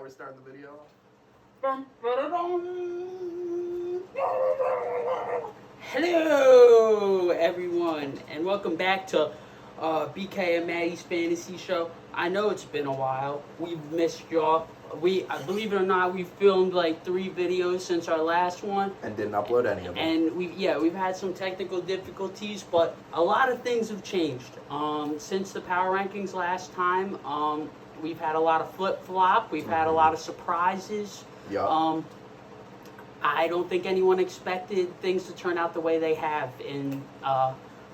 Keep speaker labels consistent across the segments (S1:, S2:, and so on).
S1: we're starting the video.
S2: Hello, everyone, and welcome back to BK and Maddie's Fantasy Show. I know it's been a while. We've missed y'all. Believe it or not, we filmed like 3 videos since our last one,
S1: And didn't upload any of them.
S2: and we've had some technical difficulties, but a lot of things have changed since the power rankings last time. We've had a lot of flip-flop. We've had a lot of surprises.
S1: Yup.
S2: I don't think anyone expected things to turn out the way they have in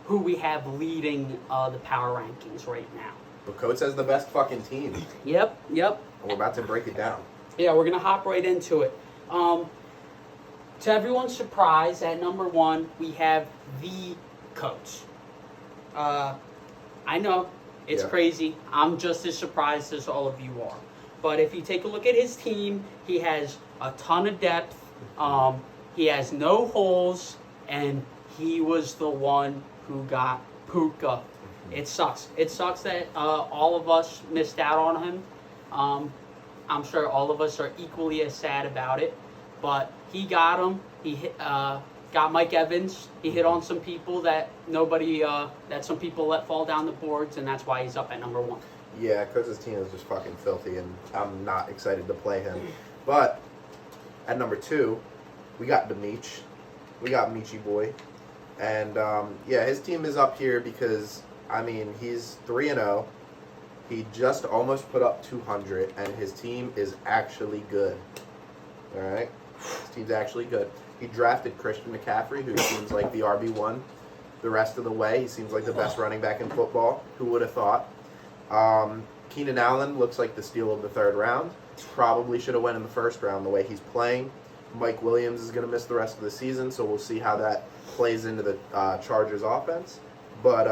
S2: who we have leading the power rankings right now.
S1: But Coates has the best fucking team.
S2: Yep.
S1: And we're about to break it down.
S2: Yeah, we're going to hop right into it. To everyone's surprise, at number 1, we have the Coach. I know, it's crazy. I'm just as surprised as all of you are. But if you take a look at his team, he has a ton of depth. He has no holes, and he was the one who got Puka. It sucks. It sucks that all of us missed out on him. I'm sure all of us are equally as sad about it. But he got him. He got Mike Evans. He hit on some people that some people let fall down the boards, and that's why he's up at number 1.
S1: Yeah, Coates' team is just fucking filthy, and I'm not excited to play him. But at number 2, we got Demich. We got Michi Boy. And his team is up here because, I mean, he's 3-0. He just almost put up 200, and his team is actually good. All right? His team's actually good. He drafted Christian McCaffrey, who seems like the RB1 the rest of the way. He seems like the best running back in football. Who would have thought? Keenan Allen looks like the steal of the 3rd round. Probably should have went in the 1st round the way he's playing. Mike Williams is going to miss the rest of the season, so we'll see how that plays into the Chargers offense. But,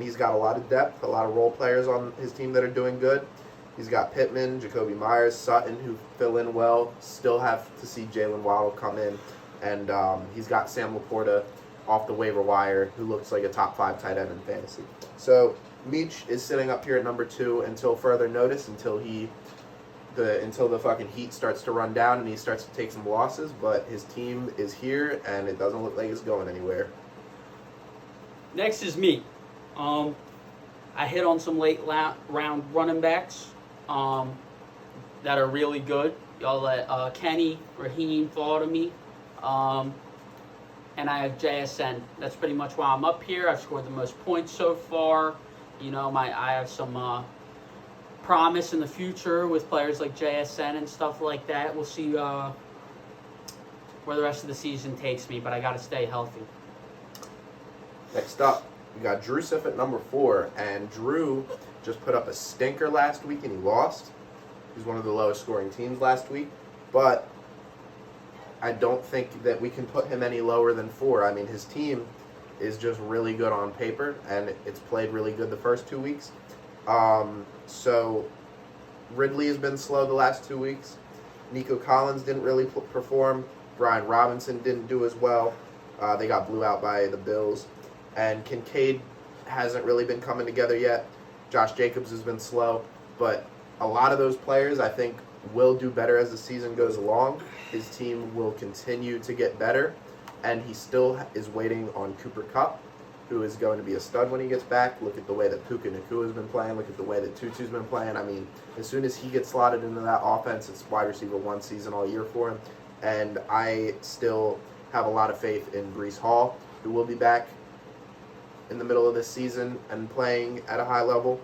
S1: he's got a lot of depth, a lot of role players on his team that are doing good. He's got Pittman, Jacoby Myers, Sutton, who fill in well. Still have to see Jalen Waddle come in. And he's got Sam Laporta off the waiver wire, who looks like a top 5 tight end in fantasy. So, Meach is sitting up here at number 2 until further notice, until the fucking heat starts to run down and he starts to take some losses. But his team is here, and it doesn't look like it's going anywhere.
S2: Next is me. I hit on some late round running backs that are really good. Y'all let Kenny, Raheem fall to me. And I have JSN. That's pretty much why I'm up here. I've scored the most points so far. You know, I have some promise in the future with players like JSN and stuff like that. We'll see where the rest of the season takes me, but I got to stay healthy.
S1: Next up, we got Drew Siff at number 4, and Drew just put up a stinker last week and he lost. He's one of the lowest scoring teams last week, but I don't think that we can put him any lower than 4. I mean, his team is just really good on paper, and it's played really good the first 2 weeks. So Ridley has been slow the last 2 weeks. Nico Collins didn't really perform. Brian Robinson didn't do as well. They got blew out by the Bills. And Kincaid hasn't really been coming together yet. Josh Jacobs has been slow. But a lot of those players, I think, will do better as the season goes along. His team will continue to get better. And he still is waiting on Cooper Kupp, who is going to be a stud when he gets back. Look at the way that Puka Nacua has been playing. Look at the way that Tutu's been playing. I mean, as soon as he gets slotted into that offense, it's wide receiver 1 season all year for him. And I still have a lot of faith in Breece Hall, who will be back in the middle of this season and playing at a high level.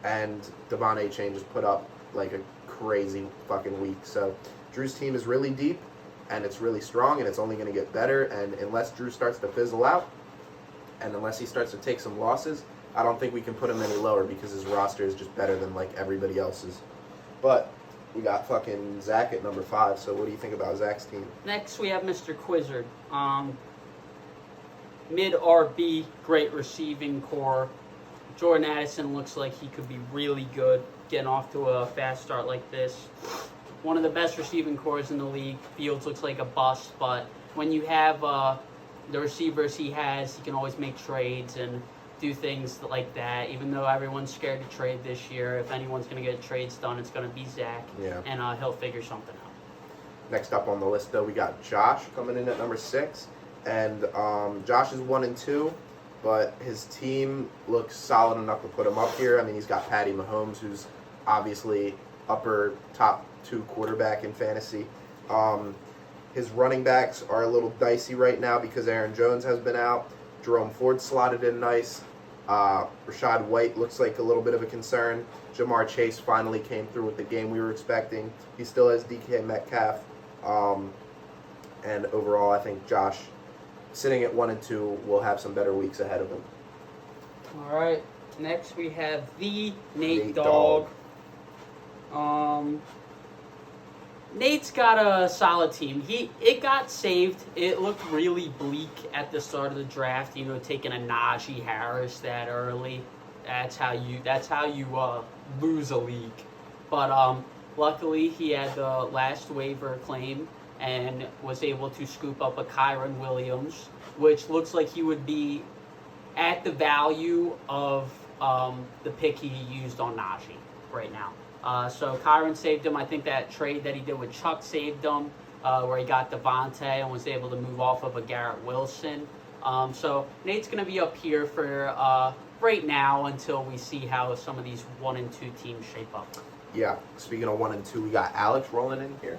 S1: And Devon Achane just put up like a crazy fucking week. So Drew's team is really deep, and it's really strong, and it's only going to get better. And unless Drew starts to fizzle out, and unless he starts to take some losses, I don't think we can put him any lower because his roster is just better than like everybody else's. But we got fucking Zach at number 5. So what do you think about Zach's team?
S2: Next, we have Mr. Quizzard. Mid RB, great receiving core. Jordan Addison looks like he could be really good getting off to a fast start like this. One of the best receiving cores in the league. Fields looks like a bust, but when you have the receivers he has, he can always make trades, and do things like that. Even though everyone's scared to trade this year, if anyone's going to get trades done, it's going to be Zach.
S1: Yeah.
S2: And he'll figure something out.
S1: Next up on the list, though, we got Josh coming in at number 6. And Josh is 1-2, but his team looks solid enough to put him up here. I mean, he's got Patty Mahomes, who's obviously upper top 2 quarterback in fantasy. His running backs are a little dicey right now because Aaron Jones has been out. Jerome Ford slotted in nice. Rashad White looks like a little bit of a concern. Jamar Chase finally came through with the game we were expecting. He still has DK Metcalf. And overall, I think Josh, sitting at 1-2, will have some better weeks ahead of him.
S2: All right. Next, we have the
S1: Nate
S2: Dogg. Nate's got a solid team. It got saved. It looked really bleak at the start of the draft. You know, taking a Najee Harris that early. That's how you lose a league. But luckily, he had the last waiver claim and was able to scoop up a Kyron Williams, which looks like he would be at the value of the pick he used on Najee right now. So Kyron saved him. I think that trade that he did with Chuck saved him, where he got Devontae and was able to move off of a Garrett Wilson. So Nate's going to be up here for right now until we see how some of these 1-2 teams shape up.
S1: Yeah, speaking of 1-2, we got Alex rolling in here.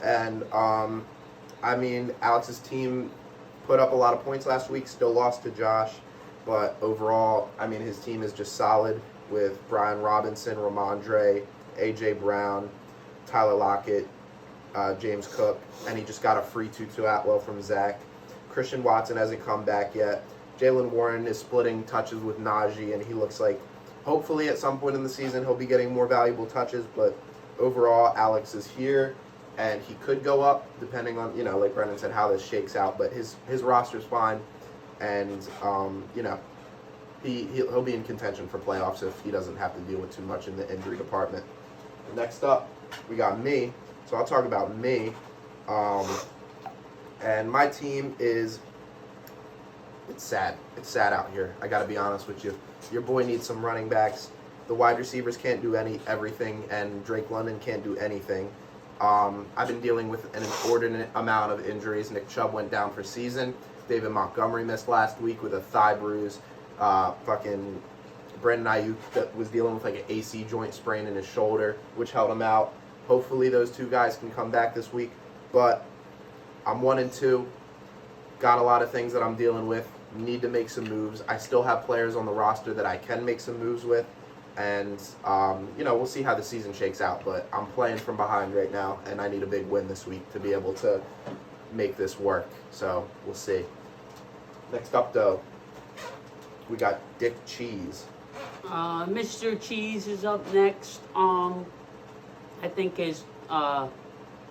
S1: And, I mean, Alex's team put up a lot of points last week, still lost to Josh. But overall, I mean, his team is just solid with Brian Robinson, Ramondre, A.J. Brown, Tyler Lockett, James Cook, and he just got a free Tutu Atwell from Zach. Christian Watson hasn't come back yet. Jaylen Warren is splitting touches with Najee, and he looks like hopefully at some point in the season he'll be getting more valuable touches. But overall, Alex is here, and he could go up depending on, you know, like Brendan said, how this shakes out. But his roster's fine, and, you know, he'll be in contention for playoffs if he doesn't have to deal with too much in the injury department. Next up, we got me. So I'll talk about me. And my team is, it's sad. It's sad out here. I got to be honest with you. Your boy needs some running backs. The wide receivers can't do everything, and Drake London can't do anything. I've been dealing with an inordinate amount of injuries. Nick Chubb went down for season. David Montgomery missed last week with a thigh bruise. Fucking Brandon Ayuk was dealing with like an AC joint sprain in his shoulder, which held him out. Hopefully those two guys can come back this week. But I'm 1-2. Got a lot of things that I'm dealing with. Need to make some moves. I still have players on the roster that I can make some moves with. And, you know, we'll see how the season shakes out. But I'm playing from behind right now, and I need a big win this week to be able to make this work. So we'll see. Next up, though, we got Dick Cheese.
S2: Mr. Cheese is up next. I think his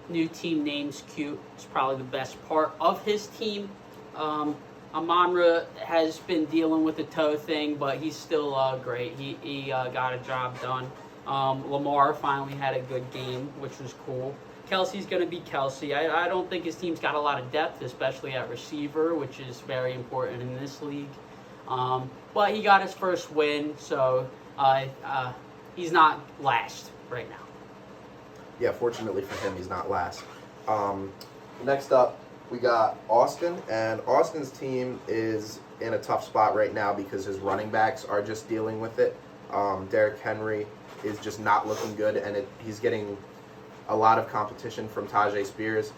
S2: new team name's cute. It's probably the best part of his team. Amon-Ra has been dealing with the toe thing, but he's still great. He got a job done. Lamar finally had a good game, which was cool. Kelsey's going to be Kelsey. I don't think his team's got a lot of depth, especially at receiver, which is very important in this league. But he got his first win, so he's not last right now.
S1: Yeah, fortunately for him, he's not last. Next up, we got Austin, and Austin's team is in a tough spot right now because his running backs are just dealing with it. Derrick Henry is just not looking good, and he's getting a lot of competition from Tajay Spears.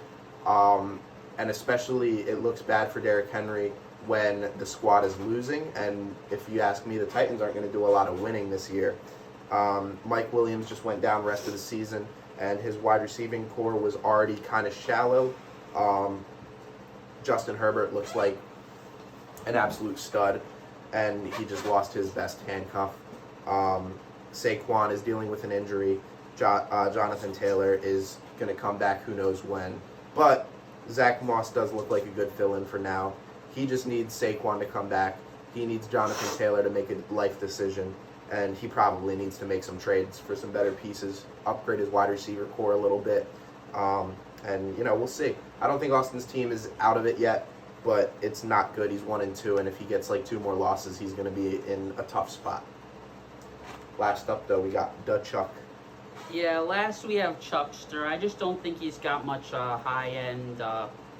S1: And especially, it looks bad for Derrick Henry when the squad is losing. And if you ask me, the Titans aren't going to do a lot of winning this year. Mike Williams just went down rest of the season, and his wide receiving core was already kind of shallow. Justin Herbert looks like an absolute stud, and he just lost his best handcuff. Saquon is dealing with an injury. Jonathan Taylor is going to come back who knows when. But Zach Moss does look like a good fill-in for now. He just needs Saquon to come back. He needs Jonathan Taylor to make a life decision, and he probably needs to make some trades for some better pieces, upgrade his wide receiver core a little bit. And, you know, we'll see. I don't think Austin's team is out of it yet. but it's not good. He's 1-2, and if he gets like 2 more losses, he's going to be in a tough spot. Last up, though, we got Chuck.
S2: Yeah, last we have Chuckster. I just don't think he's got much high-end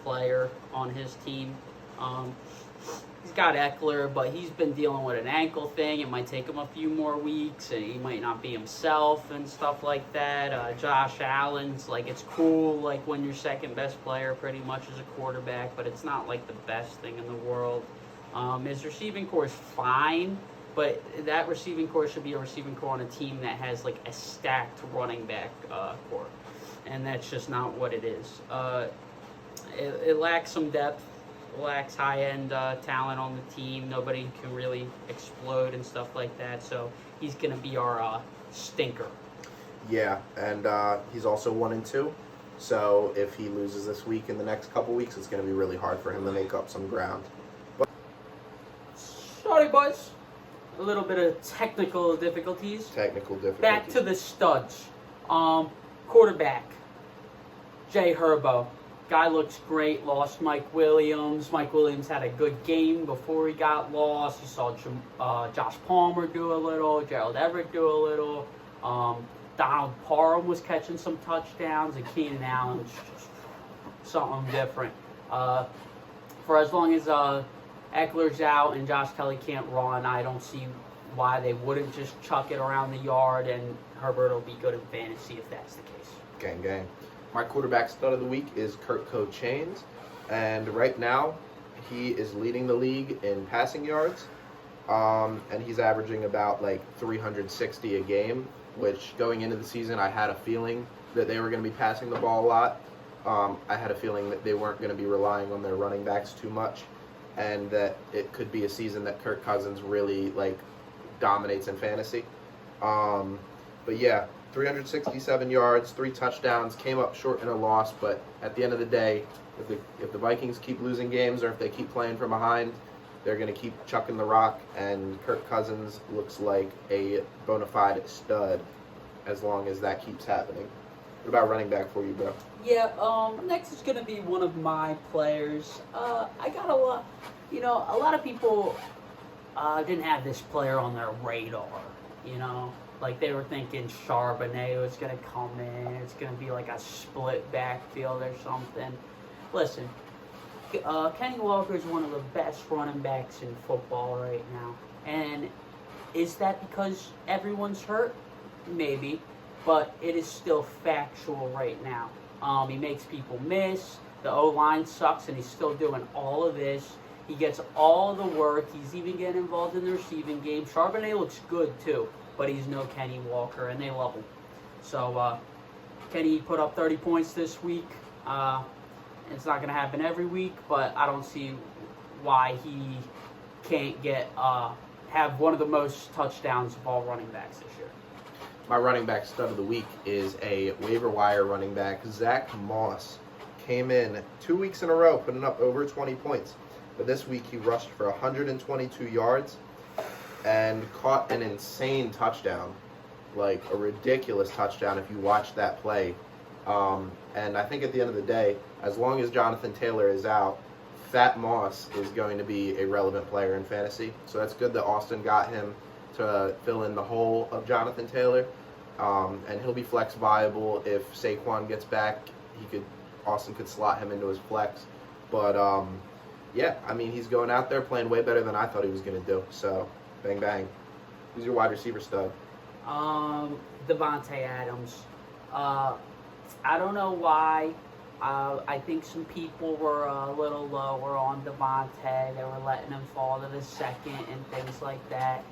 S2: player on his team. He's got Eckler, but he's been dealing with an ankle thing. It might take him a few more weeks, and he might not be himself and stuff like that. Josh Allen's, like, it's cool, like, when your second best player pretty much is a quarterback, but it's not, like, the best thing in the world. His receiving core is fine, but that receiving core should be a receiving core on a team that has, like, a stacked running back core, and that's just not what it is. It lacks some depth. Lacks high-end talent on the team. Nobody can really explode and stuff like that. So he's going to be our stinker.
S1: Yeah, and he's also 1-2. So if he loses this week in the next couple weeks, it's going to be really hard for him to make up some ground. But
S2: sorry, boys. A little bit of technical difficulties. Back to the studs. Quarterback. Jay Herbo. Guy looks great. Lost Mike Williams. Mike Williams had a good game before he got lost. You saw Josh Palmer do a little. Gerald Everett do a little. Donald Parham was catching some touchdowns. And Keenan Allen's just something different. For as long as Eckler's out and Josh Kelly can't run, I don't see why they wouldn't just chuck it around the yard, and Herbert will be good in fantasy if that's the case.
S1: Gang, gang. My quarterback stud of the week is Kurt Cochains, and right now he is leading the league in passing yards, and he's averaging about like 360 a game, which going into the season I had a feeling that they were going to be passing the ball a lot. I had a feeling that they weren't going to be relying on their running backs too much, and that it could be a season that Kirk Cousins really like dominates in fantasy. But yeah, 367 yards, 3 touchdowns, came up short in a loss, but at the end of the day, if the Vikings keep losing games or if they keep playing from behind, they're going to keep chucking the rock, and Kirk Cousins looks like a bona fide stud as long as that keeps happening. What about running back for you, bro?
S2: Yeah, next is going to be one of my players. I got a lot, a lot of people didn't have this player on their radar, Like, they were thinking Charbonnet was going to come in. It's going to be like a split backfield or something. Listen, Kenny Walker is one of the best running backs in football right now. And is that because everyone's hurt? Maybe. But it is still factual right now. He makes people miss. The O-line sucks, and he's still doing all of this. He gets all the work. He's even getting involved in the receiving game. Charbonnet looks good, too. But he's no Kenny Walker, and they love him. So, Kenny put up 30 points this week. It's not going to happen every week, but I don't see why he can't have one of the most touchdowns of all running backs this year.
S1: My running back stud of the week is a waiver wire running back. Zach Moss came in 2 weeks in a row, putting up over 20 points. But this week he rushed for 122 yards. And caught an insane touchdown, like a ridiculous touchdown if you watch that play. And I think at the end of the day, as long as Jonathan Taylor is out, Fat Moss is going to be a relevant player in fantasy. So that's good that Austin got him to fill in the hole of Jonathan Taylor. And he'll be flex viable if Saquon gets back. Austin could slot him into his flex. But yeah, I mean, he's going out there playing way better than I thought he was going to do. So bang, bang. Who's your wide receiver stud?
S2: Devontae Adams. I don't know why. I think some people were a little lower on Devontae. They were letting him fall to the second and things like that.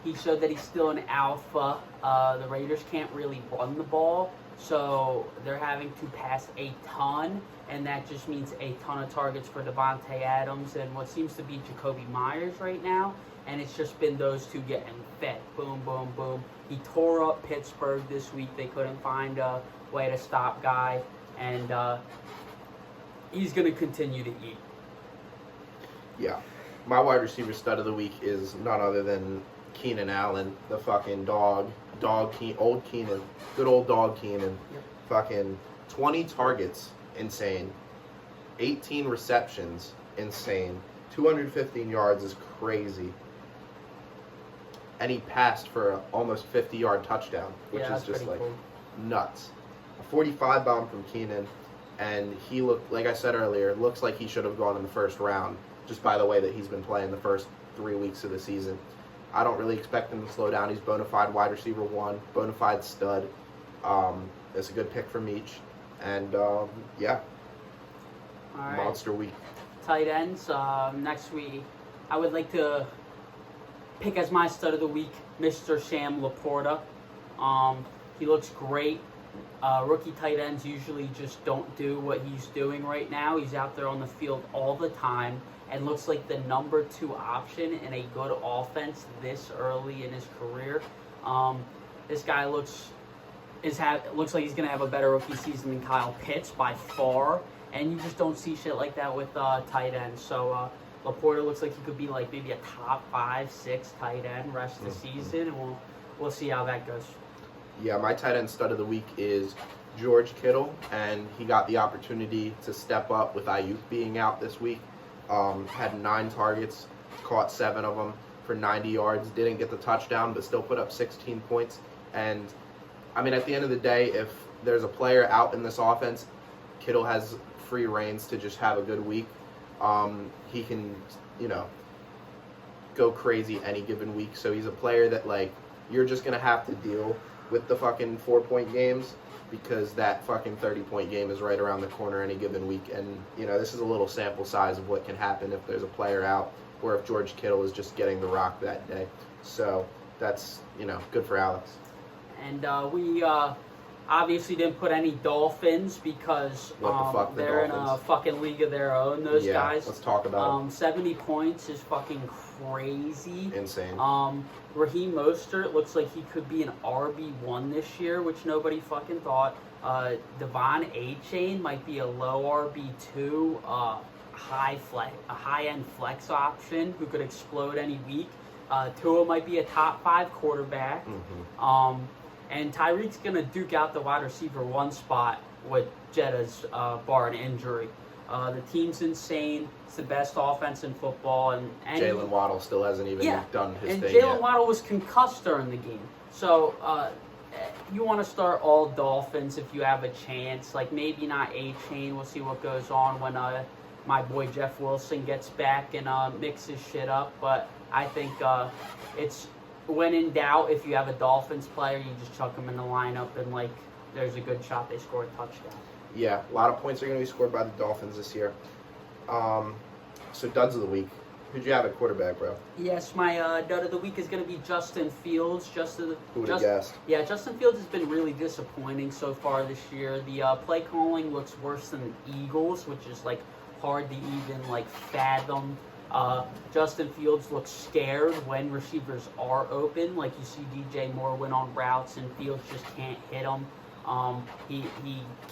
S2: He showed that he's still an alpha. The Raiders can't really run the ball, so they're having to pass a ton, and that just means a ton of targets for Devontae Adams and what seems to be Jacoby Myers right now. And it's just been those two getting fed. Boom, boom, boom. He tore up Pittsburgh this week. They couldn't find a way to stop Guy. And he's going to continue to eat.
S1: Yeah. My wide receiver stud of the week is none other than Keenan Allen, the fucking old Keenan. Good old dog Keenan.
S2: Yep.
S1: Fucking 20 targets. Insane. 18 receptions, insane. 215 yards is crazy. And he passed for an almost 50-yard touchdown, which
S2: Yeah,
S1: is
S2: that's
S1: just
S2: pretty
S1: like
S2: cool.
S1: nuts. A 45 bomb from Keenan, and he looked, like I said earlier, looks like he should have gone in the first round, just by the way that he's been playing the first 3 weeks of the season. I don't really expect him to slow down. He's bona fide wide receiver 1, bona fide stud. It's a good pick from each. And, yeah,
S2: All right.
S1: monster week.
S2: Tight ends. Next week, I would like to pick as my stud of the week, Mr. Sam Laporta. He looks great. Rookie tight ends usually just don't do what he's doing right now. He's out there on the field all the time and looks like the number 2 option in a good offense this early in his career. This guy looks like he's going to have a better rookie season than Kyle Pitts by far, and you just don't see shit like that with tight ends. So Laporta looks like he could be like maybe a top 5, 6 tight end rest of the season, and we'll see how that goes.
S1: Yeah, my tight end stud of the week is George Kittle, and he got the opportunity to step up with Ayuk being out this week. Had 9 targets, caught 7 of them for 90 yards, didn't get the touchdown, but still put up 16 points. And, I mean, at the end of the day, if there's a player out in this offense, Kittle has free reins to just have a good week. He can, go crazy any given week. So he's a player that, like, you're just going to have to deal with the fucking 4-point games, because that fucking 30-point game is right around the corner any given week. And, this is a little sample size of what can happen if there's a player out, or if George Kittle is just getting the rock that day. So that's, good for Alex.
S2: And we obviously didn't put any Dolphins because
S1: What the fuck, the
S2: they're in a
S1: Dolphins?
S2: fucking league of their own, those guys.
S1: Let's talk about
S2: 70 points is fucking crazy.
S1: it. Insane.
S2: Raheem Mostert looks like he could be an RB1 this year, which nobody fucking thought. Devon A-Chain might be a low RB2, a high-end flex option who could explode any week. Tua might be a top 5 quarterback. And Tyreek's going to duke out the wide receiver 1 spot with Jetta's bar an injury. The team's insane. It's the best offense in football. And
S1: Jalen Waddle still hasn't even done his
S2: and
S1: thing
S2: Jalen
S1: yet.
S2: Waddle was concussed during the game. So you want to start all Dolphins if you have a chance. Like, maybe not A-Chain. We'll see what goes on when my boy Jeff Wilson gets back and mixes shit up. But I think it's, when in doubt, if you have a Dolphins player, you just chuck them in the lineup and, like, there's a good shot they score a touchdown.
S1: Yeah, a lot of points are going to be scored by the Dolphins this year. So duds of the week. Who'd you have at quarterback, bro?
S2: Yes, my dud of the week is going to be Justin Fields.
S1: Who would have guessed?
S2: Yeah, Justin Fields has been really disappointing so far this year. The play calling looks worse than the Eagles, which is, like, hard to even, like, fathom. Justin Fields looks scared when receivers are open. Like, you see DJ Moore win on routes and Fields just can't hit them. He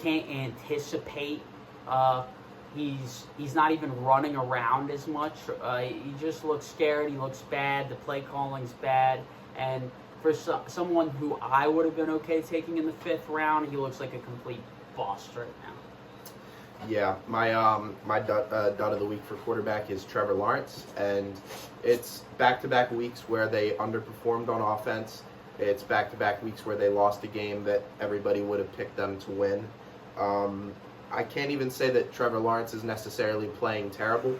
S2: can't anticipate. He's not even running around as much. He just looks scared. He looks bad. The play calling's bad. And for someone who I would have been okay taking in the 5th round, he looks like a complete bust right now.
S1: Yeah, my dud of the week for quarterback is Trevor Lawrence, and it's back-to-back weeks where they underperformed on offense. It's back-to-back weeks where they lost a game that everybody would have picked them to win. I can't even say that Trevor Lawrence is necessarily playing terrible.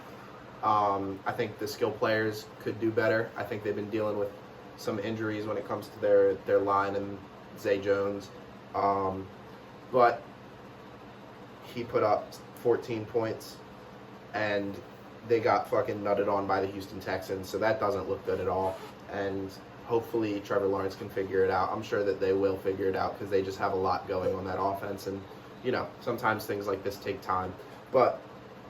S1: I think the skill players could do better. I think they've been dealing with some injuries when it comes to their line and Zay Jones. But he put up 14 points, and they got fucking nutted on by the Houston Texans, so that doesn't look good at all. And hopefully Trevor Lawrence can figure it out. I'm sure that they will figure it out because they just have a lot going on that offense, and sometimes things like this take time. But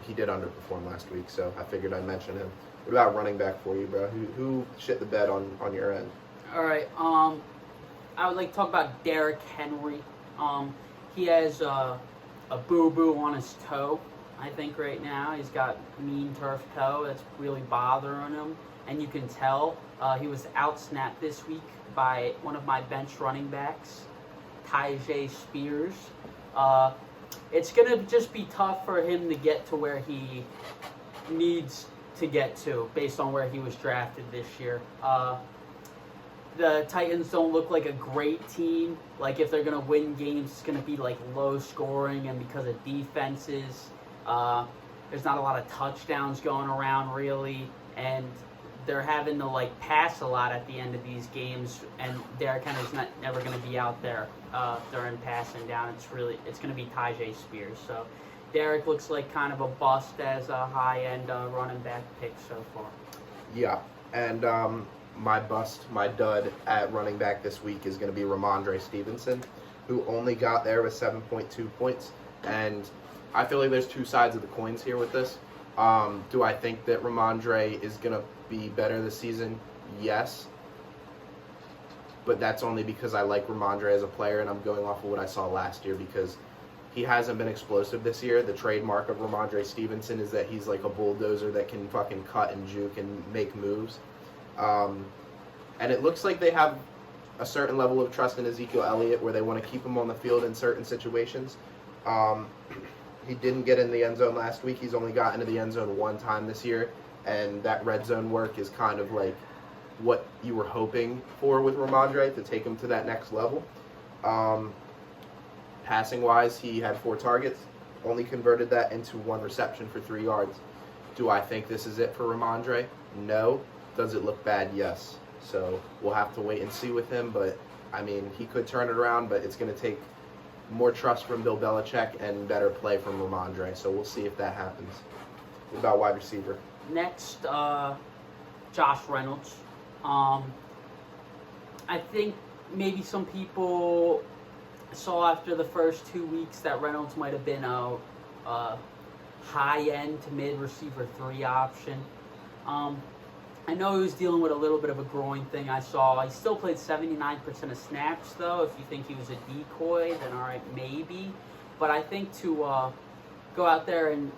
S1: he did underperform last week, so I figured I'd mention him. What about running back for you, bro? Who shit the bed on your end?
S2: All right. I would like to talk about Derrick Henry. He has a boo-boo on his toe, I think, right now. He's got mean turf toe that's really bothering him. And you can tell he was out-snapped this week by one of my bench running backs, Tyjae Spears. it's going to just be tough for him to get to where he needs to get to based on where he was drafted this year. The Titans don't look like a great team. Like, if they're going to win games, it's going to be, like, low scoring, and because of defenses, there's not a lot of touchdowns going around, really, and they're having to, like, pass a lot at the end of these games, and Derrick Henry's never going to be out there during passing down. It's going to be Tyjae Spears. So Derrick looks like kind of a bust as a high-end running back pick so far.
S1: Yeah, and my dud at running back this week is going to be Ramondre Stevenson, who only got there with 7.2 points. And I feel like there's two sides of the coins here with this. Do I think that Ramondre is going to be better this season? Yes. But that's only because I like Ramondre as a player, and I'm going off of what I saw last year, because he hasn't been explosive this year. The trademark of Ramondre Stevenson is that he's like a bulldozer that can fucking cut and juke and make moves. And it looks like they have a certain level of trust in Ezekiel Elliott where they want to keep him on the field in certain situations. He didn't get in the end zone last week. He's only got into the end zone one time this year, and that red zone work is kind of like what you were hoping for with Ramondre to take him to that next level. Passing-wise, he had 4 targets, only converted that into 1 reception for 3 yards. Do I think this is it for Ramondre? No. Does it look bad? Yes. So we'll have to wait and see with him, but I mean, he could turn it around, but it's going to take more trust from Bill Belichick and better play from Ramondre. So we'll see if that happens. What about wide receiver?
S2: Next, Josh Reynolds. I think maybe some people saw after the first 2 weeks that Reynolds might have been a high-end to mid-receiver 3 option. I know he was dealing with a little bit of a groin thing I saw. He still played 79% of snaps, though. If you think he was a decoy, then all right, maybe. But I think to go out there and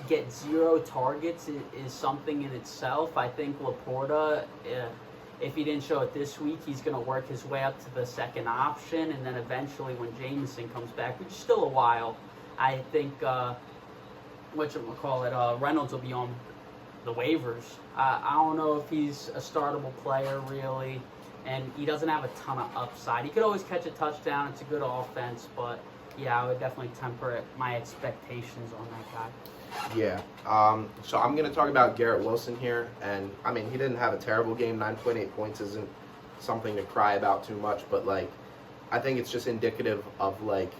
S2: get 0 targets is something in itself. I think Laporta, if he didn't show it this week, he's going to work his way up to the second option. And then eventually when Jameson comes back, which is still a while, I think, Reynolds will be on the waivers. I don't know if he's a startable player, really, and he doesn't have a ton of upside. He could always catch a touchdown. It's a good offense, but, yeah, I would definitely temper my expectations on that guy.
S1: Yeah. So I'm going to talk about Garrett Wilson here, and, I mean, he didn't have a terrible game. 9.8 points isn't something to cry about too much, but, like, I think it's just indicative of, like,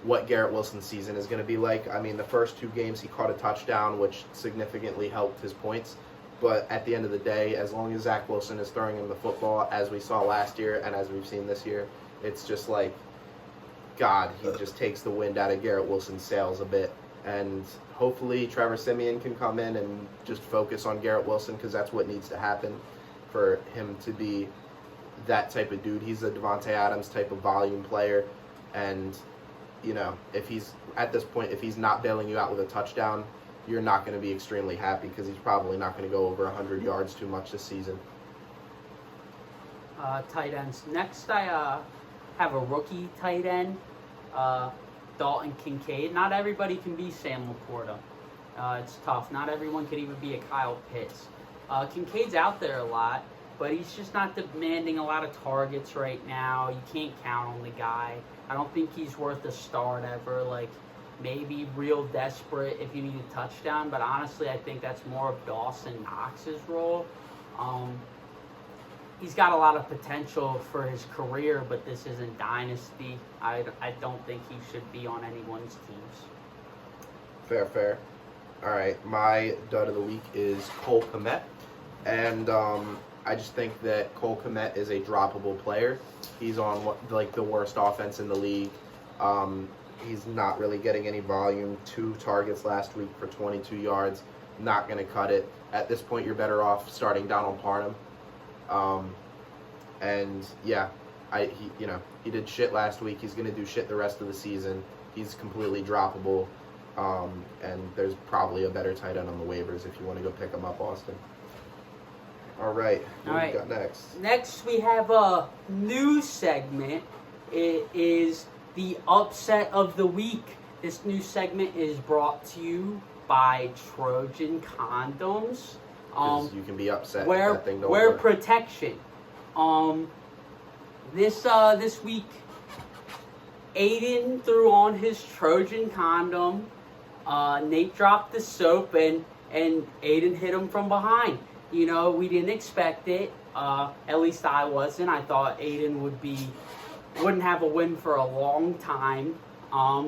S1: what Garrett Wilson's season is going to be like. I mean, the first 2 games he caught a touchdown, which significantly helped his points. But at the end of the day, as long as Zach Wilson is throwing him the football, as we saw last year and as we've seen this year, it's just like, God, he just takes the wind out of Garrett Wilson's sails a bit. And hopefully Trevor Siemian can come in and just focus on Garrett Wilson, because that's what needs to happen for him to be that type of dude. He's a Devontae Adams type of volume player, and you know, if he's at this point, if he's not bailing you out with a touchdown, you're not going to be extremely happy, because he's probably not going to go over 100 yards too much this season.
S2: Tight ends. Next, I have a rookie tight end, Dalton Kincaid. Not everybody can be Sam Laporta. It's tough. Not everyone could even be a Kyle Pitts. Kincaid's out there a lot, but he's just not demanding a lot of targets right now. You can't count on the guy. I don't think he's worth a start ever. Like, maybe real desperate if you need a touchdown, but honestly, I think that's more of Dawson Knox's role. He's got a lot of potential for his career, but this isn't Dynasty. I don't think he should be on anyone's teams.
S1: Fair. All right, my dud of the week is Cole Kmet, and I just think that Cole Kmet is a droppable player. He's on the worst offense in the league. He's not really getting any volume. 2 targets last week for 22 yards. Not going to cut it. At this point, you're better off starting Donald Parham. And yeah, he did shit last week. He's going to do shit the rest of the season. He's completely droppable. And there's probably a better tight end on the waivers if you want to go pick him up, Austin. All right. What we got next?
S2: Next, we have a new segment. It is the upset of the week. This new segment is brought to you by Trojan Condoms.
S1: 'Cause you can be upset
S2: Wear
S1: if that thing don't
S2: wear
S1: work.
S2: protection. This week, Aiden threw on his Trojan condom. Nate dropped the soap, and Aiden hit him from behind. You know, we didn't expect it. At least I wasn't. I thought Aiden wouldn't have a win for a long time.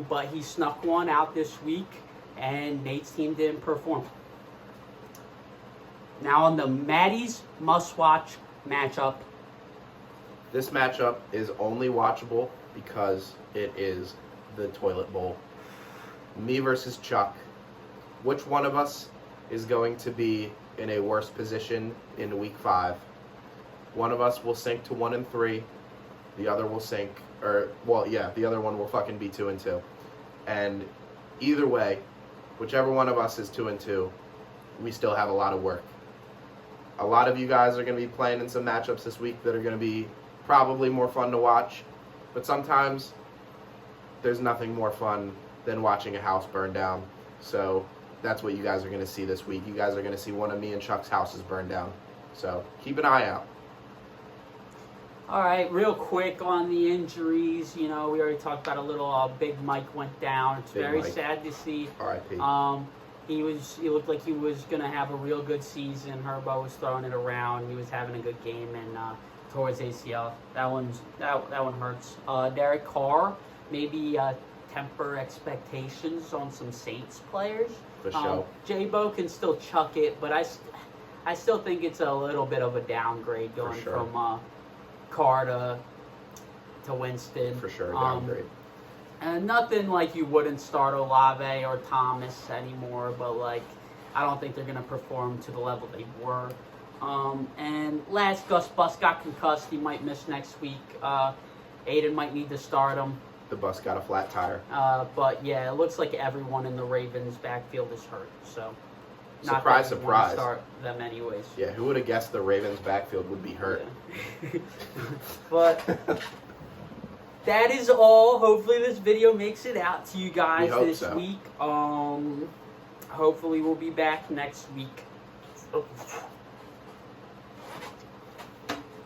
S2: But he snuck one out this week, and Nate's team didn't perform. Now on the Maddie's must-watch matchup.
S1: This matchup is only watchable because it is the toilet bowl. Me versus Chuck. Which one of us is going to be in a worse position in week 5? One of us will sink to 1-3. The other will sink, the other one will fucking be 2-2. And either way, whichever one of us is 2-2, we still have a lot of work. A lot of you guys are going to be playing in some matchups this week that are going to be probably more fun to watch. But sometimes there's nothing more fun than watching a house burn down. So that's what you guys are going to see this week. You guys are going to see one of me and Chuck's houses burn down. So keep an eye out.
S2: All right, real quick on the injuries. You know, we already talked about a little. Big Mike went down. It's
S1: Big
S2: very
S1: Mike.
S2: sad to see.
S1: R.I.P.
S2: He looked like he was gonna have a real good season. Herbo was throwing it around. He was having a good game, and towards ACL, that one hurts. Derek Carr, maybe temper expectations on some Saints players.
S1: For sure.
S2: J-Bo can still chuck it, but I still think it's a little bit of a downgrade going
S1: sure.
S2: from Carr to Winston.
S1: For sure, downgrade.
S2: And nothing like you wouldn't start Olave or Thomas anymore, but like I don't think they're going to perform to the level they were. And last, Gus Bus got concussed. He might miss next week. Aiden might need to start him.
S1: The bus got a flat tire.
S2: But yeah, it looks like everyone in the Ravens backfield is hurt. So not
S1: Surprise,
S2: that you want to
S1: surprise.
S2: start them anyways.
S1: Yeah, who would have guessed the Ravens backfield would be hurt?
S2: Yeah. But that is all. Hopefully this video makes it out to you guys
S1: We hope
S2: this
S1: so.
S2: week. Hopefully we'll be back next week.